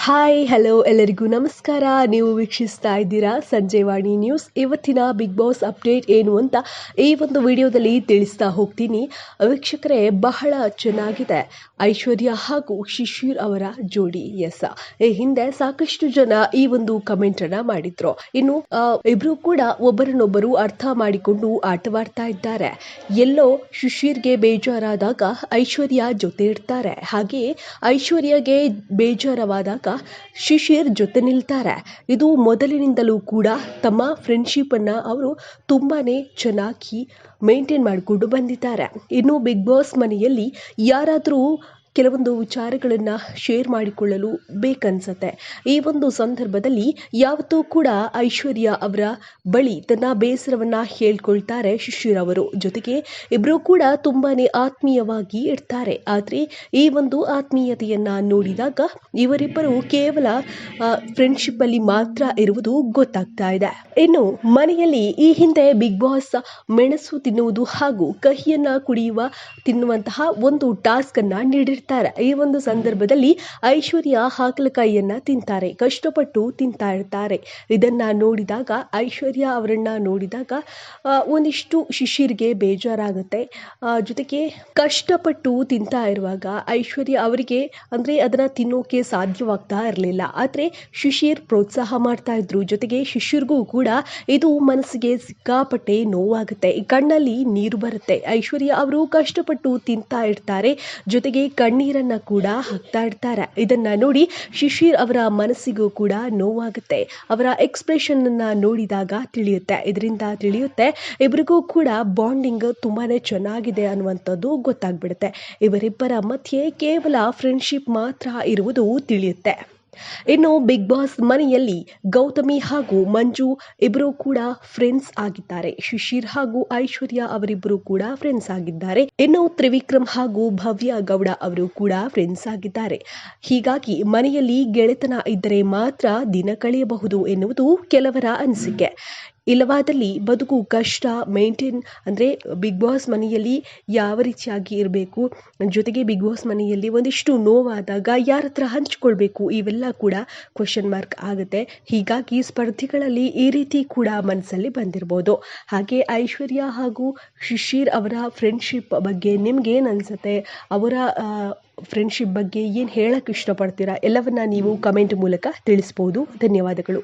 Hi hello ಎಲ್ಲರಿಗೂ ನಮಸ್ಕಾರ. ನೀವು ವೀಕ್ಷಿಸ್ತಾ ಇದ್ದೀರಾ ಸಂಜೆವಾಣಿ ನ್ಯೂಸ್. ಇವತ್ತಿನ ಬಿಗ್ ಬಾಸ್ ಅಪ್ಡೇಟ್ ಏನು ಅಂತ ಈ ಒಂದು ವಿಡಿಯೋದಲ್ಲಿ ತಿಳಿಸ್ತಾ ಹೋಗ್ತೀನಿ. ವೀಕ್ಷಕರೇ, ಬಹಳ ಚೆನ್ನಾಗಿದೆ ಐಶ್ವರ್ಯ ಹಾಗೂ ಶಿಶಿರ್ ಅವರ ಜೋಡಿ. ಈ ಹಿಂದೆ ಸಾಕಷ್ಟು ಜನ ಈ ಒಂದು ಕಮೆಂಟ್ ಅನ್ನ ಮಾಡಿದ್ರು. ಇನ್ನು ಇಬ್ರು ಕೂಡ ಒಬ್ಬರನ್ನೊಬ್ಬರು ಅರ್ಥ ಮಾಡಿಕೊಂಡು ಆಟವಾಡ್ತಾ ಇದ್ದಾರೆ. ಎಲ್ಲೋ ಶಿಶಿರ್ಗೆ ಬೇಜಾರಾದಾಗ ಐಶ್ವರ್ಯ ಜೊತೆ ಇರ್ತಾರೆ, ಹಾಗೆಯೇ ಐಶ್ವರ್ಯಗೆ ಬೇಜಾರವಾದಾಗ ಶಿಶಿರ್ ಜೊತೆ ನಿಲ್ತಾರೆ. ಇದು ಮೊದಲಿನಿಂದಲೂ ಕೂಡ ತಮ್ಮ ಫ್ರೆಂಡ್ಶಿಪ್ ಅನ್ನ ಅವರು ತುಂಬಾನೇ ಚೆನ್ನಾಗಿ ಮೇಂಟೈನ್ ಮಾಡಿಕೊಂಡು ಬಂದಿದ್ದಾರೆ. ಇನ್ನು ಬಿಗ್ ಬಾಸ್ ಮನೆಯಲ್ಲಿ ಯಾರಾದರೂ ಕೆಲವೊಂದು ವಿಚಾರಗಳನ್ನು ಶೇರ್ ಮಾಡಿಕೊಳ್ಳಲು ಬೇಕನ್ಸತ್ತೆ. ಈ ಒಂದು ಸಂದರ್ಭದಲ್ಲಿ ಯಾವತ್ತೂ ಕೂಡ ಐಶ್ವರ್ಯ ಅವರ ಬಳಿ ತನ್ನ ಬೇಸರವನ್ನ ಹೇಳ್ಕೊಳ್ತಾರೆ ಶಿಶಿರ್ ಅವರು. ಜೊತೆಗೆ ಇಬ್ಬರು ಕೂಡ ತುಂಬಾನೇ ಆತ್ಮೀಯವಾಗಿ ಇರ್ತಾರೆ. ಆದರೆ ಈ ಒಂದು ಆತ್ಮೀಯತೆಯನ್ನ ನೋಡಿದಾಗ ಇವರಿಬ್ಬರು ಕೇವಲ ಫ್ರೆಂಡ್ಶಿಪ್ ಅಲ್ಲಿ ಮಾತ್ರ ಇರುವುದು ಗೊತ್ತಾಗ್ತಾ ಇದೆ. ಇನ್ನು ಮನೆಯಲ್ಲಿ ಈ ಹಿಂದೆ ಬಿಗ್ ಬಾಸ್ ಮೆಣಸು ತಿನ್ನುವುದು ಹಾಗೂ ಕಹಿಯನ್ನ ತಿನ್ನುವಂತಹ ಒಂದು ಟಾಸ್ಕ್ ಅನ್ನ ನೀಡಿರ್ತಾರೆ. ಈ ಒಂದು ಸಂದರ್ಭದಲ್ಲಿ ಐಶ್ವರ್ಯ ಹಾಗಲಕಾಯಿಯನ್ನ ತಿಂತಾರೆ, ಕಷ್ಟಪಟ್ಟು ತಿಂತಾ ಇರ್ತಾರೆ. ಇದನ್ನ ನೋಡಿದಾಗ ಐಶ್ವರ್ಯ ಅವರನ್ನ ನೋಡಿದಾಗ ಒಂದಿಷ್ಟು ಶಿಶಿರ್ಗೆ ಬೇಜಾರಾಗುತ್ತೆ. ಜೊತೆಗೆ ಕಷ್ಟಪಟ್ಟು ತಿಂತಾ ಇರುವಾಗ ಐಶ್ವರ್ಯ ಅವರಿಗೆ ಅಂದ್ರೆ ಅದನ್ನ ತಿನ್ನೋಕೆ ಸಾಧ್ಯವಾಗ್ತಾ ಇರಲಿಲ್ಲ. ಆದ್ರೆ ಶಿಶಿರ್ ಪ್ರೋತ್ಸಾಹ ಮಾಡ್ತಾ ಇದ್ರು. ಜೊತೆಗೆ ಶಿಶಿರ್ಗೂ ಕೂಡ ಇದು ಮನಸ್ಸಿಗೆ ಸಿಕ್ಕಾಪಟ್ಟೆ ನೋವಾಗುತ್ತೆ, ಕಣ್ಣಲ್ಲಿ ನೀರು ಬರುತ್ತೆ. ಐಶ್ವರ್ಯ ಅವರು ಕಷ್ಟಪಟ್ಟು ತಿಂತಾ ಇರ್ತಾರೆ, ಜೊತೆಗೆ ಕಣ್ಣೀರನ್ನ ಕೂಡ ಹಾಕ್ತಾ ಇರ್ತಾರೆ. ಇದನ್ನ ನೋಡಿ ಶಿಶಿರ್ ಅವರ ಮನಸ್ಸಿಗೂ ಕೂಡ ನೋವಾಗುತ್ತೆ. ಅವರ ಎಕ್ಸ್ಪ್ರೆಷನ್ ಅನ್ನ ನೋಡಿದಾಗ ಇದರಿಂದ ತಿಳಿಯುತ್ತೆ ಇಬ್ಬರಿಗೂ ಕೂಡ ಬಾಂಡಿಂಗ್ ತುಂಬಾನೇ ಚೆನ್ನಾಗಿದೆ ಅನ್ನುವಂಥದ್ದು ಗೊತ್ತಾಗ್ಬಿಡುತ್ತೆ. ಇವರಿಬ್ಬರ ಮಧ್ಯೆ ಕೇವಲ ಫ್ರೆಂಡ್ಶಿಪ್ ಮಾತ್ರ ಇರುವುದು ತಿಳಿಯುತ್ತೆ. ಇನ್ನು ಬಿಗ್ ಬಾಸ್ ಮನೆಯಲ್ಲಿ ಗೌತಮಿ ಹಾಗೂ ಮಂಜು ಇಬ್ಬರು ಕೂಡ ಫ್ರೆಂಡ್ಸ್ ಆಗಿದ್ದಾರೆ. ಶಿಶಿರ್ ಹಾಗೂ ಐಶ್ವರ್ಯ ಅವರಿಬ್ಬರು ಕೂಡ ಫ್ರೆಂಡ್ಸ್ ಆಗಿದ್ದಾರೆ. ಇನ್ನು ತ್ರಿವಿಕ್ರಮ್ ಹಾಗೂ ಭವ್ಯ ಗೌಡ ಅವರು ಕೂಡ ಫ್ರೆಂಡ್ಸ್ ಆಗಿದ್ದಾರೆ. ಹೀಗಾಗಿ ಮನೆಯಲ್ಲಿ ಗೆಳೆತನ ಇದ್ದರೆ ಮಾತ್ರ ದಿನ ಕಳೆಯಬಹುದು ಎನ್ನುವುದು ಕೆಲವರ ಅನಿಸಿಕೆ. ಇಲ್ಲವಾದಲ್ಲಿ ಬದುಕು ಕಷ್ಟ. ಮೇಂಟೈನ್ ಅಂದರೆ ಬಿಗ್ ಬಾಸ್ ಮನೆಯಲ್ಲಿ ಯಾವ ರೀತಿಯಾಗಿ ಇರಬೇಕು, ಜೊತೆಗೆ ಬಿಗ್ ಬಾಸ್ ಮನೆಯಲ್ಲಿ ಒಂದಿಷ್ಟು ನೋವಾದಾಗ ಯಾರ ಹತ್ರ ಹಂಚಿಕೊಳ್ಬೇಕು, ಇವೆಲ್ಲ ಕೂಡ ಕ್ವಶನ್ ಮಾರ್ಕ್ ಆಗುತ್ತೆ. ಹೀಗಾಗಿ ಸ್ಪರ್ಧಿಗಳಲ್ಲಿ ಈ ರೀತಿ ಕೂಡ ಮನಸ್ಸಲ್ಲಿ ಬಂದಿರ್ಬೋದು. ಹಾಗೆ ಐಶ್ವರ್ಯ ಹಾಗೂ ಶಿಶಿರ್ ಅವರ ಫ್ರೆಂಡ್ಶಿಪ್ ಬಗ್ಗೆ ನಿಮ್ಗೇನು ಅನಿಸುತ್ತೆ, ಅವರ ಫ್ರೆಂಡ್ಶಿಪ್ ಬಗ್ಗೆ ಏನು ಹೇಳಕ್ಕೆ ಇಷ್ಟಪಡ್ತೀರಾ, ಎಲ್ಲವನ್ನ ನೀವು ಕಮೆಂಟ್ ಮೂಲಕ ತಿಳಿಸ್ಬೋದು. ಧನ್ಯವಾದಗಳು.